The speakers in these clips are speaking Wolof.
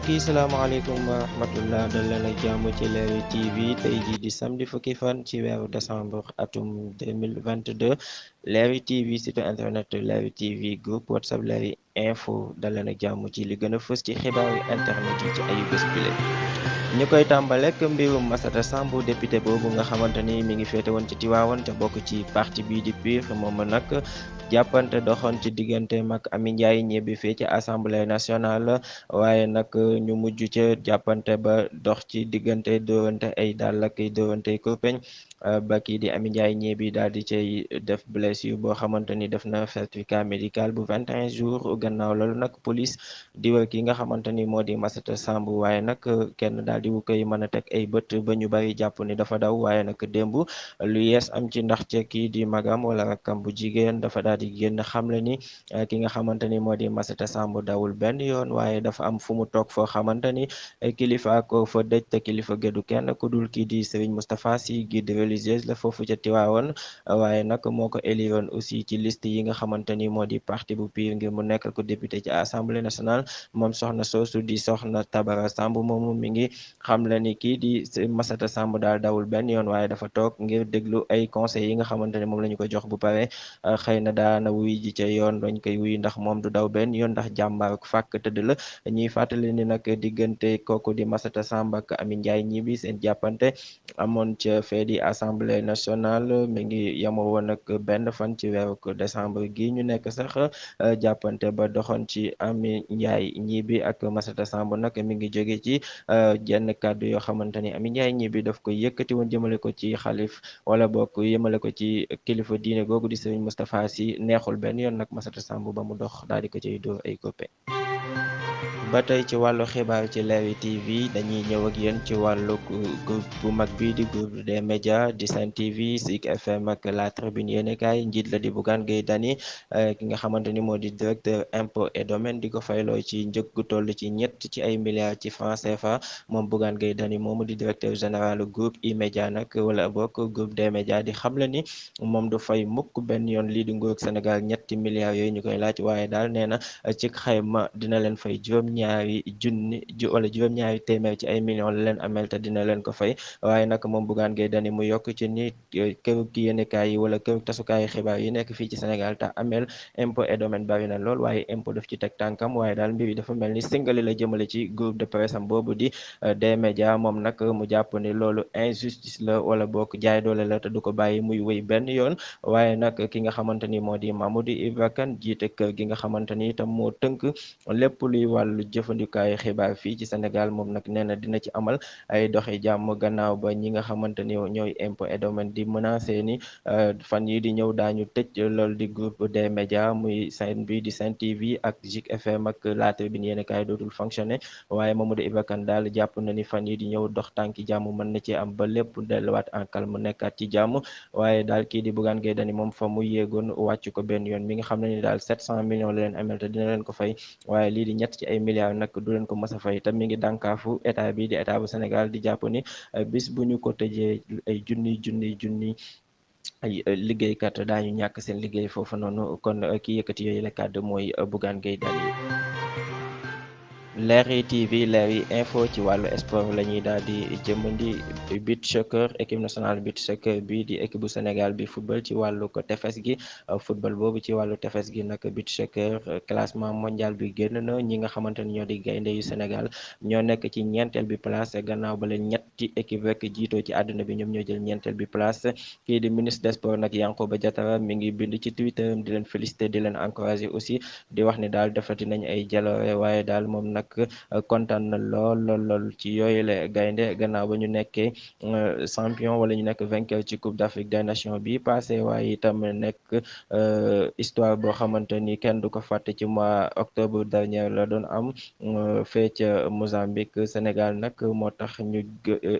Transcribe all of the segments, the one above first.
mbokk yi salaamaaleykum wa rahmatullah dal leen ak jàmm ci Leewwi TV tey jii di samedi fukki fan ci weeru décembre atum 2022 Leewwi TV site internet Leewwi TV groupe whatsapp Leewwi info dal leen ak jàmm ci li gën a fës ci xibaaru internet yi ci ayu bés bile ñu koy tàmbalek mbirum Massata Samb député boobu nga xamante ni mi ngi féete woon ci Tiwaawan te bokk ci parti bii di PUR moom nag jàppante doxoon ci diggante mag Amy Ndiaye ñebbi fii ci assemblée nationale waaye nag ñu mujj ca jàppante ba dox ci diggante dóorante ay dàll ak dóorante kurpeñ ba kii di Amy Ndiaye ñebbi daal di cay def blessure boo xamante ni def na certificat médical bu 21 jours gannaaw loolu nag police di wër ki nga xamante ni moo di Massata Samb waaye nag kenn daal di wu koy mën a teg ay bët ba ñu bari jàpp ni dafa daw waaye nag démb lu yees am ci ndaxte kii di magam wala rakkam bu jigéen dafa daal di génn xamle ni ki nga xamante ni moo di Massata Samb dawul benn yoon waaye dafa am fu mu toog foo xamante ni kilifa ko fa dëj te kilifa gëdu kenn ku dul kii di Serigne Moustapha Sy guide religieuse la foofu ca Tiwaawoon waaye nag moo ko éliroon aussi ci liste yi nga xamante ni moo di parti bu PUR ngir mu nekk ko député ci assemblée nationale moom soxna soosu di soxna Tabara Samb moomu mi ngi xam la ni kii di Massata Samb daal dawul benn yoon waaye dafa toog ngir déglu ay conseils yi nga xamante ne moom la ñu ko jox bu pare xëy na daana wuy ji ca yoon dañ koy wuy ndax moom du daw benn yoon ndax jàmbaar ak fàkk tëdd la ñuy fàttali ni nag diggante kooku di Massata Samb ak Amy Ndiaye ñibi seen jàppante amoon ca fee di assemblée nationale mi ngi yemoo woon ak benn fan ci weeru décembre gi ñu nekk sax jàppante ba doxoon ci Amy Ndiaye ñibi ak Massata Samb nag mi ngi jóge ci jenn kàddu yoo xamante ni Amy Ndiaye ñibi daf ko yëkkati woon jëmale ko ci xalif wala bokk yëmale ko ci kilifa diine googu di Serigne Moustapha Sy neexul benn yoon nag Massata Samb ba mu dox daal di ko cay dóor ay coppe ba tey ci wàllu xibaar ci Leewwi TV dañuy ñëw ak yéen ci wàllu groupe bu mag bii di groupe des médias di Sen TV Zik FM ak La Tribune yéenekaay njiit la di Bougane Gueye Dany ki nga xamante ni moo di directeur impôt et domaine di ko fayloo ci njëg gu toll ci ñett ci ay milliards ci francs CFA moom Bougane Gueye Dany moomu di directeur général groupe E-Media nag wala bokk groupe des médias di xamle ni moom du fay mukk benn yoon lii di nguurug Sénégal ñetti milliards yooyu ñu koy laaj waaye daal nee na ci xayma dina leen fay juróom-ñaari téeméer ci ay millions la leen amel te dina leen ko fay waaye nag moom Bougane Gueye Dany mu yokk ci ni këru ki yéenekaay yi wala këru tasukaayu xibaar yi nekk fii ci Sénégal te amel impôt et domaine bari na lool waaye impôt daf ci teg tànkam waaye daal mbir yi dafa mel ni singali la jëmale ci groupe de presse am boobu di des médias moom nag mu jàpp ni loolu injustice la wala bokk jaay doole la te du ko bàyyi muy wéy benn yoon waaye nag ki nga xamante ni moo di Mamadou Ibra Kane jiite kër gi nga xamante ni itam moo tënk lépp luy wàllu jëfandikaayu xibaar fii ci Sénégal moom nag nee na dina ci amal ay doxi jàmm gannaaw ba ñi nga xamante ni ñooy impôt et domaine di menacé ni fan yi di ñëw daañu tëj loolu di groupe des médias muy Sen bi di Sen TV ak Zik FM ak La Tribune yéenekaay dootul fonctionner waaye Mamadou Ibra Kane daal jàpp na ni fan yi di ñëw dox tànki jàmm mën na ci am ba lépp delluwaat en calme nekkaat ci jàmm waaye daal kii di Bougane Gueye Dany moom fa mu yéegoon wàcc ko benn yoon mi nga xam ne ni daal 700 millions la leen amel te dina leen ko fay waaye lii di ñett ci ay milliards nag du leen ko mës a fay te mi ngi dànkaafu état bi di état bu Sénégal di jàpp ni bis bu ñu ko tëjee ay junni ay liggéeykat daañu ñàkk seen liggéey foofu noonu kon ki yëkkati yooyu la kàddu mooy Bougane Gueye Dany Leewwi TV Leewwi info ci wàllu sport la ñuy daal di jëmandi beach soccer équipe nationale beach soccer bi di équipe bu Sénégal bi football ci wàllu ko tefes gi football boobu ci wàllu tefes gi nag beach soccer classement mondial bi génn na ñi nga xamante ni ñoo di gaynde yu Sénégal ñoo nekk ci ñeenteel bi place gannaaw ba leen ñetti équipe rek jiitoo ci àdduna bi ñoom ñoo jël ñeenteel bi place kii di ministre des sports nag Yankhoba Diattara mi ngi bind ci Twitter di leen féliciter di leen encourager aussi di wax ni daal defati nañ ay jaloore waaye daal moom nag kontaan na lool ci yooyu la gaynde gannaaw ba ñu nekkee champion wala ñu nekk vainqueur ci Coupe d'Afrique des Nations bi passé waaye itam nekk histoire boo xamante ni kenn du ko fàtte ci mois octobre dernier la doon am fee ca Mozambique Sénégal nag moo tax ñu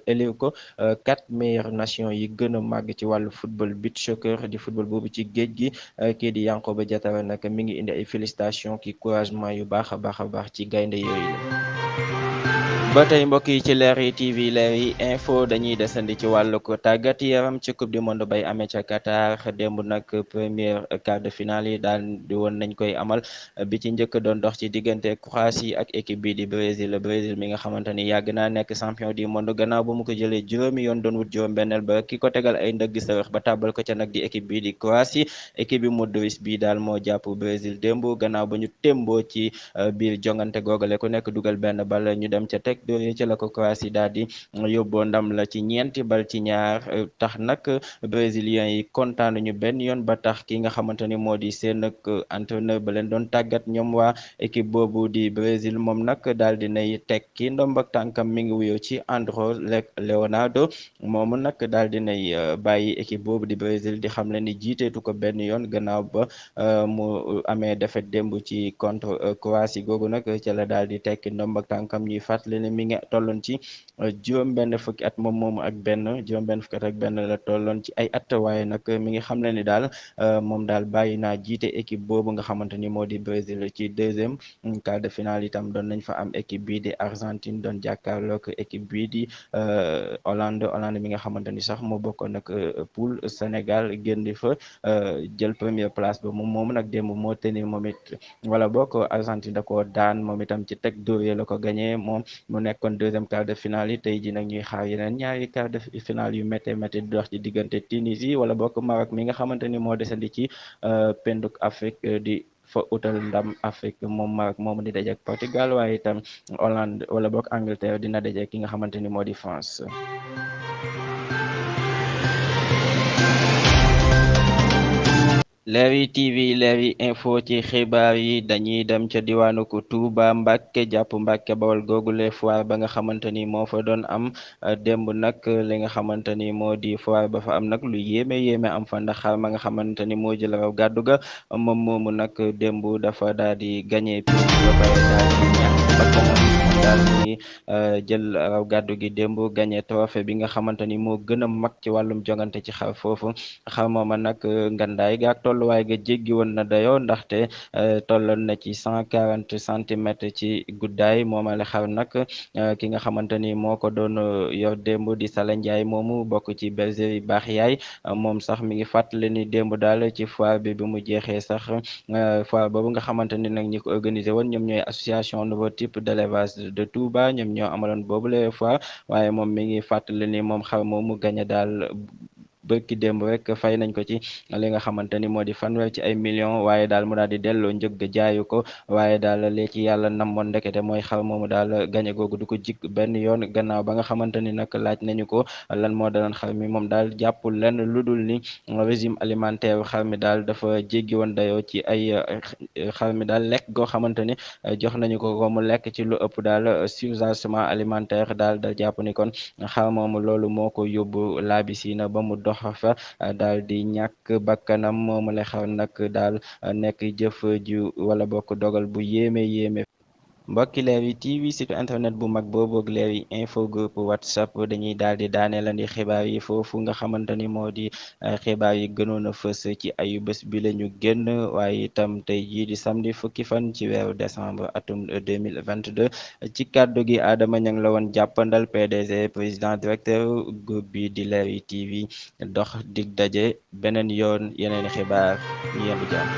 élire ko 4 meilleures nations yi gën a màgg ci wàllu football beach soccer di football boobu ci géej gi kii di Yankhoba Diattara nag mi ngi indi ay félicitations ki encouragement yu baax a baax ci gaynde yooyu la ba tey mbokk yi ci Leral TV Leral info dañuy desandi ci wàllu ko tàggat yaram ci coupe du monde bay amee ca Qatar démb nag première quart de finale yi daal di woon nañ koy amal bi ci njëkk doon dox ci diggante Croatie ak équipe bi di Brésil Brésil mi nga xamante ni yàgg naa nekk champion du monde gannaaw ba mu ko jëlee juróomi yoon doon wut juróom-benneel ba ki ko tegal ay ndëgg sërëx ba tàbbal ko ca nag di équipe bi di Croatie équipe bi Modric bi daal moo jàpp Brésil démb gannaaw ba ñu témboo ci biir jongante googale ku nekk dugal benn bal ñu dem ca teg doole ci la ko Croatie daal di yóbboo ndam la ci ñeenti bal ci ñaar tax nag brésilien yi kontaan ñu benn yoon ba tax ki nga xamante ni moo di seen ak entraîneur ba leen doon tàggat ñoom waa équipe boobu di Brésil moom nag daal di nay teg ki ndomb ak tànkam mi ngi wuyoo ci Andrés Leonardo moomu nag daal di nay bàyyi équipe boobu di Brésil di xam leen ni jiiteetu ko benn yoon gannaaw ba mu amee défaite démb ci contre Croatie googu nag ci la daal di tekki ndomb ak tànkam ñuy fàttali ne mi ngi tolloon ci juróom-benn fukki at moom moomu ak benn juróom-benn fukki at ak benn la tolloon ci ay at waaye nag mi ngi xam le ni daal moom daal bàyyi naa jiite équipe boobu nga xamante ni moo di Brésil ci deuxième quart de finale itam doon nañ fa am équipe bii di Argentine doon jàkkaarloog équipe bii di Hollande mi nga xamante ni sax moo bokkoon nag poule Sénégal génn di fa jël première place ba moom moomu nag démb moo tenir moom it wala bokk Argentine da koo daan moom itam ci teg dóor la ko gagné moom mu nekkoon deuxième quart de finale yi tey ji nag ñuy xaar yeneen ñaari quart de finale yu métti métti di dox ci diggante Tunisie wala bokk Maroc mi nga xamante ni moo desandi ci penduk Afrique di fa utal ndam Afrique moom Maroc moomu di dajeek Portugal waaye itam Hollande wala bokk Angleterre dina dajeek ki nga xamante ni moo di France. Leral TV Leral info ci xibaar yi dañuy dem ca diwaanu ko Touba Mbàkke jàpp Mbàkke Bawol googule foire ba nga xamante ni moo fa doon am démb nag li nga xamante ni moo di foire ba fa am nag lu yéeme am fa ndax xar ma nga xamante ni moo jël raw gàddu ga moom moomu nag démb dafa daal di gagné prix ba pare daal di ñàkk bakkanam daal di jël raw gàddu gi démb gagné trophée bi nga xamante ni moo gën a mag ci wàllum jongante ci xar foofu xar mooma nag ngandaay gaak tolluwaay ga jéggi woon na dayoo ndaxte tolloon na ci 140 centimètres ci guddaay moomale xar nag ki nga xamante ni moo ko doon yor démb di Sala Ndiaye moomu bokk ci bergerie baax yaay moom sax mi ngi fàttali ni démb daal ci foire bi mu jeexee sax foire boobu nga xamante ni nag ñi ko organisé woon ñoom ñooy association nouveau type d'élevage de Touba ñoom ñoo amaloon boobu la foire waaye moom mi ngi fàttali ni moom xar moomu gañe daal bëkki démb rek fay nañ ko ci li nga xamante ni moo di fanweer ci ay millions waaye daal mu daal di delloo njëg jaayu ko waaye daal lee ci yàlla namoon ndekete mooy xar moomu daal gañe googu du ko jik benn yoon gannaaw ba nga xamante ni nag laaj nañu ko lan moo daloon xar mi moom daal jàppul lenn lu dul ni régime alimentaire xar mi daal dafa jéggi woon dayoo ci ay xar mi daal lekk goo xamante ni jox nañu ko mu lekk ci lu ëpp daal surchargement alimentaire daal da jàpp ni kon xar moomu loolu moo ko yóbbu laabisina ba mu dox fa daal di ñàkk bakkanam moomu la xaw nag daal nekk jëf ju wala bokk dogal bu yéeme mbokki Leral TV site internet bu mag boobu ak Leral info groupe WhatsApp dañuy daal di daaneelandi xibaar yi foofu nga xamante ni moo di xibaar yi gënoon a fës ci ayu bés bi la ñu génn waaye itam tey jii di samedi fukki fan ci weeru décembre atum 2022 ci kàddu gi Adama Niang la woon jàppandal PDG président directeur groupe bi di Leral TV dox dig daje beneen yoon yeneen xibaar ñu yendu jàmm